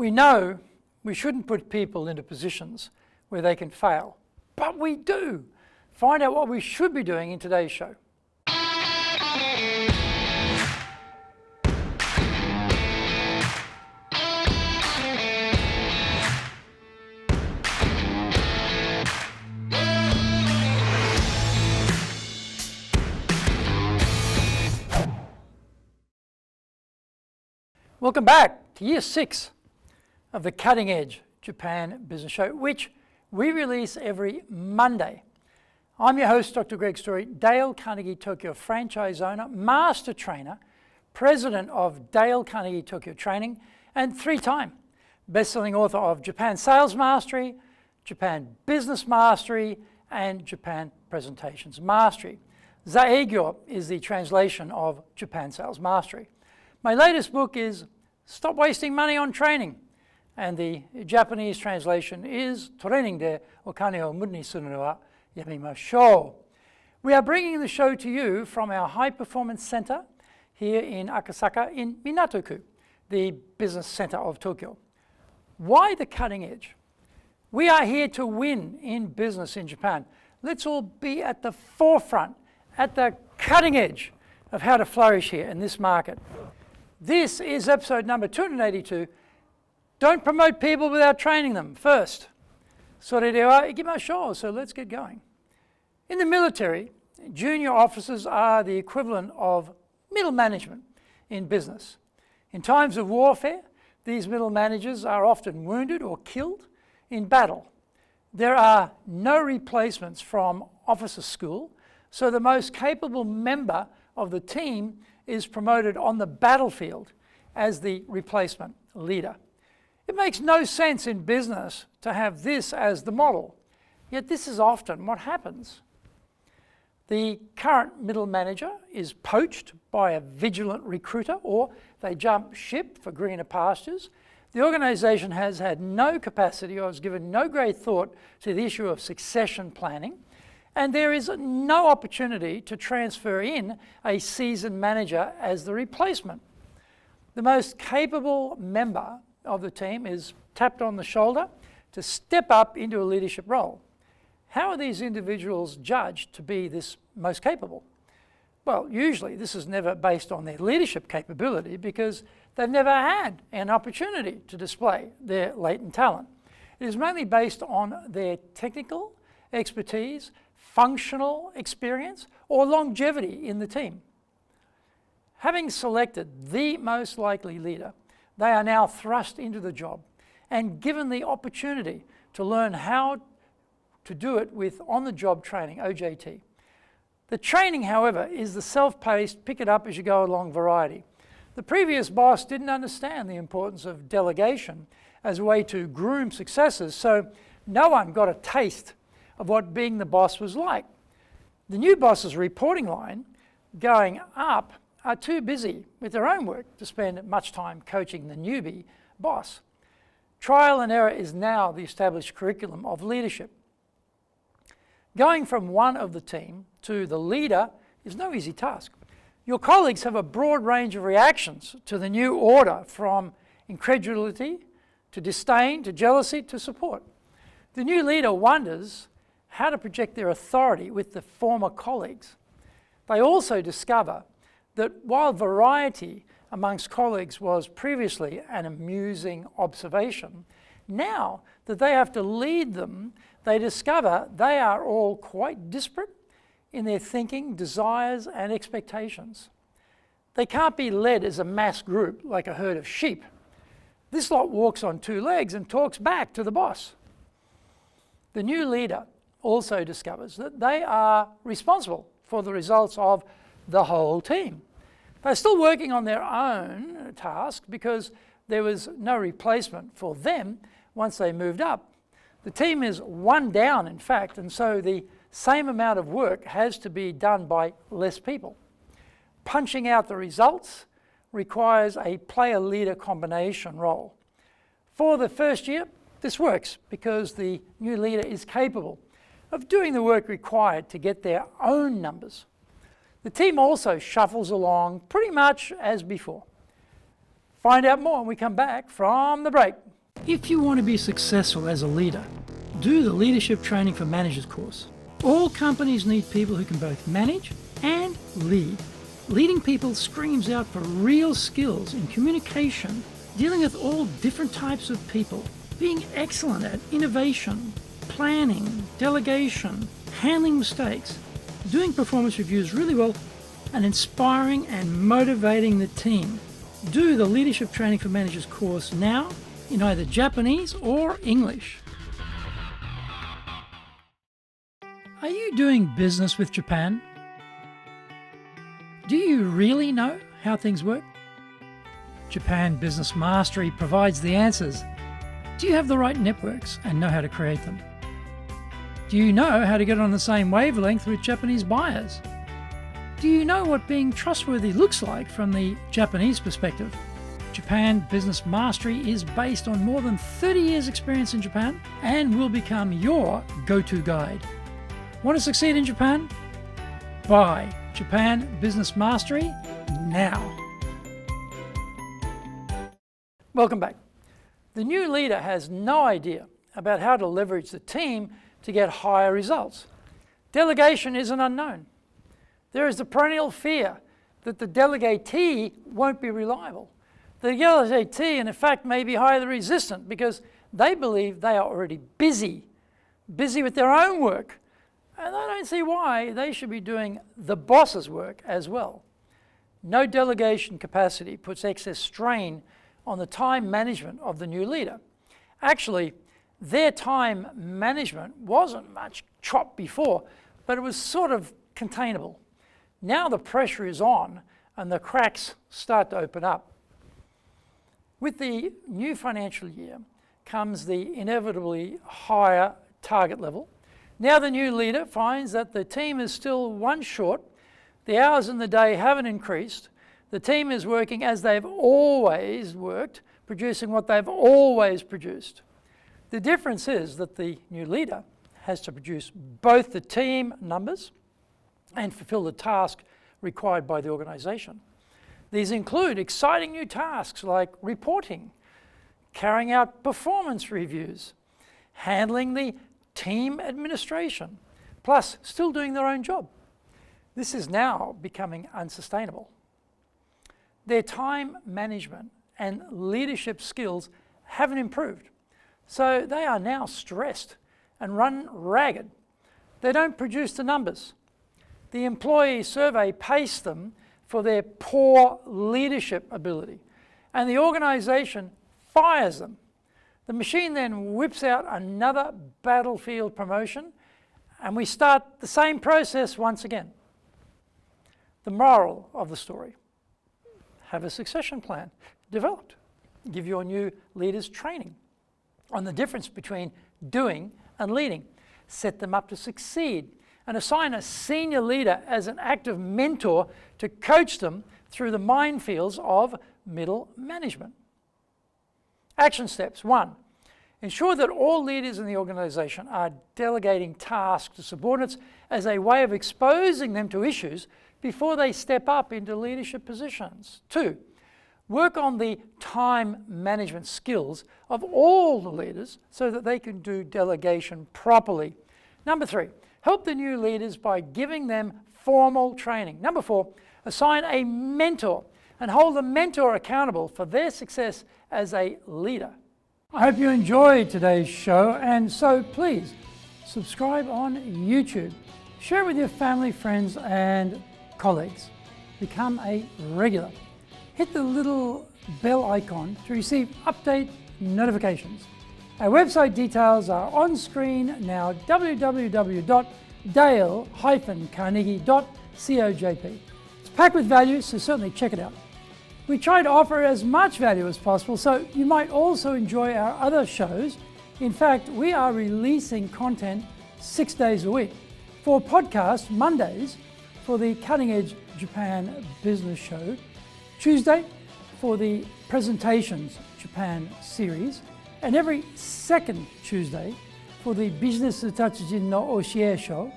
We know we shouldn't put people into positions where they can fail, but we do. Find out what we should be doing in today's show. Welcome back to Year 6 of the Cutting Edge Japan Business Show, which we release every Monday. I'm your host, Dr. Greg Story, Dale Carnegie Tokyo franchise owner, master trainer, president of Dale Carnegie Tokyo Training, and 3-time best-selling author of Japan Sales Mastery, Japan Business Mastery, and Japan Presentations Mastery. Zaegyo is the translation of Japan Sales Mastery. My latest book is Stop Wasting Money on Training, and the Japanese translation is Training de okane o muda ni suru no wa yamimashou. We are bringing the show to you from our High Performance Center here in Akasaka in Minato-ku, the business center of Tokyo. Why the cutting edge? We are here to win in business in Japan. Let's all be at the forefront, at the cutting edge of how to flourish here in this market. This is episode number 282. Don't promote people without training them first. それでは行きましょう. So let's get going. In the military, junior officers are the equivalent of middle management in business. In times of warfare, these middle managers are often wounded or killed in battle. There are no replacements from officer school, so the most capable member of the team is promoted on the battlefield as the replacement leader. It makes no sense in business to have this as the model, yet this is often what happens. The current middle manager is poached by a vigilant recruiter, or they jump ship for greener pastures. The organisation has had no capacity or has given no great thought to the issue of succession planning, and there is no opportunity to transfer in a seasoned manager as the replacement. The most capable member of the team is tapped on the shoulder to step up into a leadership role. How are these individuals judged to be this most capable? Well, usually this is never based on their leadership capability because they've never had an opportunity to display their latent talent. It is mainly based on their technical expertise, functional experience, or longevity in the team. Having selected the most likely leader, they are now thrust into the job and given the opportunity to learn how to do it with on-the-job training, OJT. The training, however, is the self-paced, pick-it-up-as-you-go-along variety. The previous boss didn't understand the importance of delegation as a way to groom successors, so no one got a taste of what being the boss was like. The new boss's reporting line, going up, are too busy with their own work to spend much time coaching the newbie boss. Trial and error is now the established curriculum of leadership. Going from one of the team to the leader is no easy task. Your colleagues have a broad range of reactions to the new order, from incredulity to disdain to jealousy to support. The new leader wonders how to project their authority with the former colleagues. They also discover that while variety amongst colleagues was previously an amusing observation, now that they have to lead them, they discover they are all quite disparate in their thinking, desires, and expectations. They can't be led as a mass group like a herd of sheep. This lot walks on 2 legs and talks back to the boss. The new leader also discovers that they are responsible for the results of the whole team. They're still working on their own task because there was no replacement for them once they moved up. The team is one down, in fact, and so the same amount of work has to be done by less people. Punching out the results requires a player-leader combination role. For the first year, this works because the new leader is capable of doing the work required to get their own numbers. The team also shuffles along pretty much as before. Find out more when we come back from the break. If you want to be successful as a leader, do the Leadership Training for Managers course. All companies need people who can both manage and lead. Leading people screams out for real skills in communication, dealing with all different types of people, being excellent at innovation, planning, delegation, handling mistakes, doing performance reviews really well, and inspiring and motivating the team. Do the Leadership Training for Managers course now in either Japanese or English. Are you doing business with Japan? Do you really know how things work? Japan Business Mastery provides the answers. Do you have the right networks and know how to create them? Do you know how to get on the same wavelength with Japanese buyers? Do you know what being trustworthy looks like from the Japanese perspective? Japan Business Mastery is based on more than 30 years' experience in Japan and will become your go-to guide. Want to succeed in Japan? Buy Japan Business Mastery now. Welcome back. The new leader has no idea about how to leverage the team to get higher results. Delegation is an unknown. There is the perennial fear that the delegatee won't be reliable. The delegatee, in effect, may be highly resistant because they believe they are already busy with their own work. And I don't see why they should be doing the boss's work as well. No delegation capacity puts excess strain on the time management of the new leader. Actually, their time management wasn't much chopped before, but it was sort of containable. Now the pressure is on and the cracks start to open up. With the new financial year comes the inevitably higher target level. Now the new leader finds that the team is still one short, the hours in the day haven't increased, the team is working as they've always worked, producing what they've always produced. The difference is that the new leader has to produce both the team numbers and fulfill the task required by the organization. These include exciting new tasks like reporting, carrying out performance reviews, handling the team administration, plus still doing their own job. This is now becoming unsustainable. Their time management and leadership skills haven't improved, so they are now stressed and run ragged. They don't produce the numbers. The employee survey pastes them for their poor leadership ability, and the organization fires them. The machine then whips out another battlefield promotion, and we start the same process once again. The moral of the story: have a succession plan developed. Give your new leaders training on the difference between doing and leading. Set them up to succeed, and assign a senior leader as an active mentor to coach them through the minefields of middle management. Action steps. 1, ensure that all leaders in the organization are delegating tasks to subordinates as a way of exposing them to issues before they step up into leadership positions. 2, work on the time management skills of all the leaders so that they can do delegation properly. Number 3, help the new leaders by giving them formal training. Number 4, assign a mentor and hold the mentor accountable for their success as a leader. I hope you enjoyed today's show, and so please subscribe on YouTube. Share it with your family, friends, and colleagues. Become a regular. Hit the little bell icon to receive update notifications. Our website details are on screen now: www.dale-carnegie.cojp. It's packed with value, so certainly check it out. We try to offer as much value as possible, so you might also enjoy our other shows. In fact, we are releasing content 6 days a week. For podcasts, Mondays for the Cutting Edge Japan Business Show, Tuesday for the Presentations Japan series, and every second Tuesday for the Business Tatsujin no Oshie Show,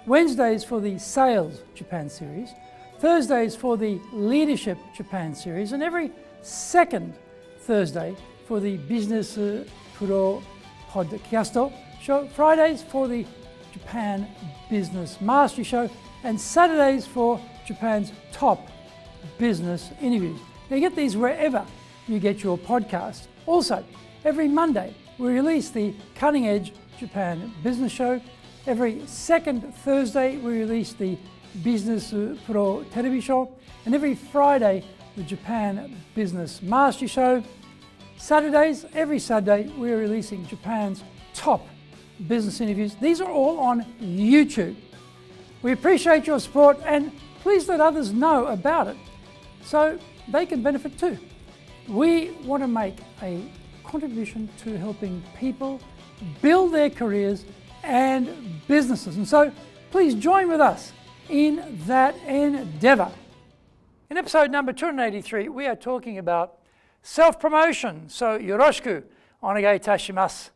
Wednesdays for the Sales Japan series, Thursdays for the Leadership Japan series, and every second Thursday for the Business Pro Podcast show, Fridays for the Japan Business Mastery show, and Saturdays for Japan's top business interviews. Now you get these wherever you get your podcast. Also, every Monday we release the Cutting Edge Japan Business Show. Every second Thursday we release the Business Pro Television Show, and every Friday the Japan Business Mastery Show. Saturdays, every Saturday, we're releasing Japan's top business interviews. These are all on YouTube. We appreciate your support, and please let others know about it so they can benefit too. We want to make a contribution to helping people build their careers and businesses, and so please join with us in that endeavor. In episode number 283, we are talking about self-promotion. So yoroshiku onegai itashimasu.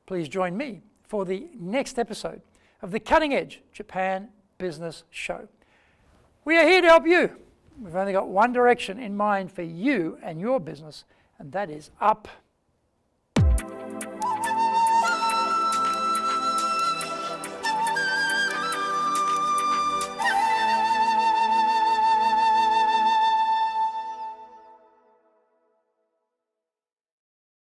Please join me for the next episode of the Cutting Edge Japan Business Show. We are here to help you. We've only got one direction in mind for you and your business, and that is up.